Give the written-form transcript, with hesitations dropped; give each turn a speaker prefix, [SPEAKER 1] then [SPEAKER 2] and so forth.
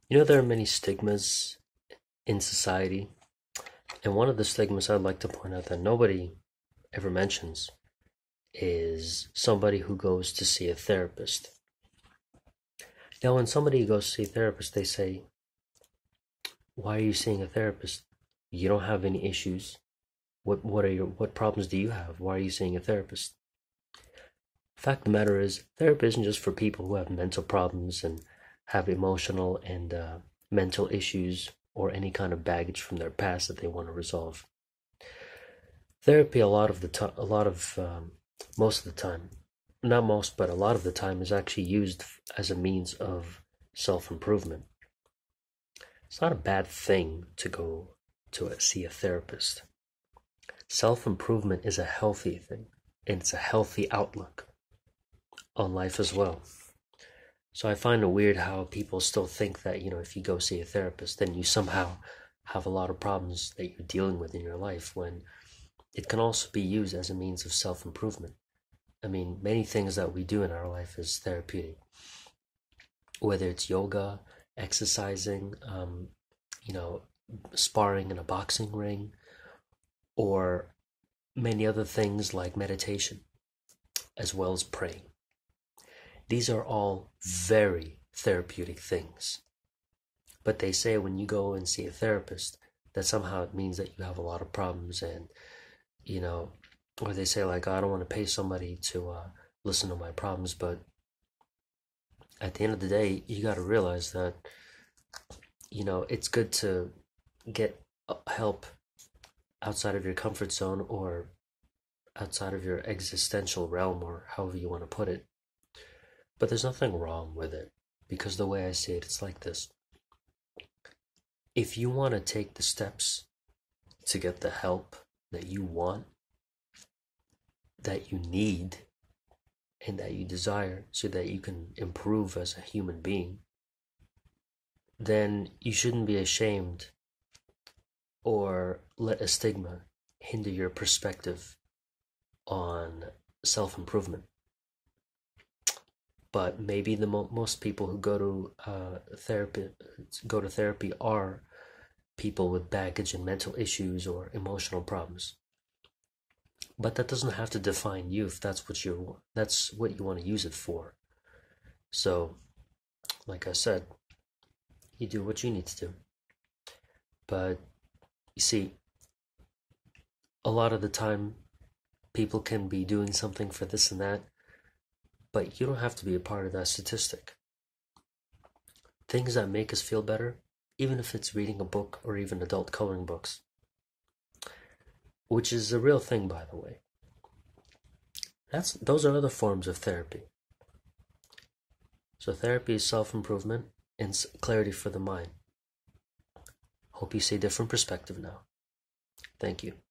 [SPEAKER 1] You know, there are many stigmas in society, and one of the stigmas I'd like to point out that nobody ever mentions is somebody who goes to see a therapist. Now, when somebody goes to see a therapist, they say, "Why are you seeing a therapist? You don't have any issues. What problems do you have? Why are you seeing a therapist?" Fact of the matter is, therapy isn't just for people who have mental problems and have emotional and mental issues or any kind of baggage from their past that they want to resolve. Therapy, a lot of the time, most of the time, not most, but a lot of the time, is actually used as a means of self-improvement. It's not a bad thing to go to see a therapist. Self-improvement is a healthy thing, and it's a healthy outlook on life as well. So I find it weird how people still think that, if you go see a therapist, then you somehow have a lot of problems that you're dealing with in your life, when it can also be used as a means of self-improvement. I mean, many things that we do in our life is therapeutic, whether it's yoga, exercising, you know, sparring in a boxing ring, or many other things like meditation, as well as praying. These are all very therapeutic things. But they say when you go and see a therapist, that somehow it means that you have a lot of problems, and, or they say, like, "Oh, I don't want to pay somebody to listen to my problems." But at the end of the day, you got to realize that, it's good to get help outside of your comfort zone, or outside of your existential realm, or however you want to put it. But there's nothing wrong with it, because the way I see it, it's like this. If you want to take the steps to get the help that you want, that you need, and that you desire, so that you can improve as a human being, then you shouldn't be ashamed or let a stigma hinder your perspective on self-improvement. But maybe the most people who go to therapy are people with baggage and mental issues or emotional problems. But that doesn't have to define you if that's what you want to use it for. So, like I said, you do what you need to do. But you see, a lot of the time, people can be doing something for this and that, but you don't have to be a part of that statistic. Things that make us feel better, even if it's reading a book or even adult coloring books, which is a real thing, by the way. Those are other forms of therapy. So therapy is self-improvement and clarity for the mind. Hope you see a different perspective now. Thank you.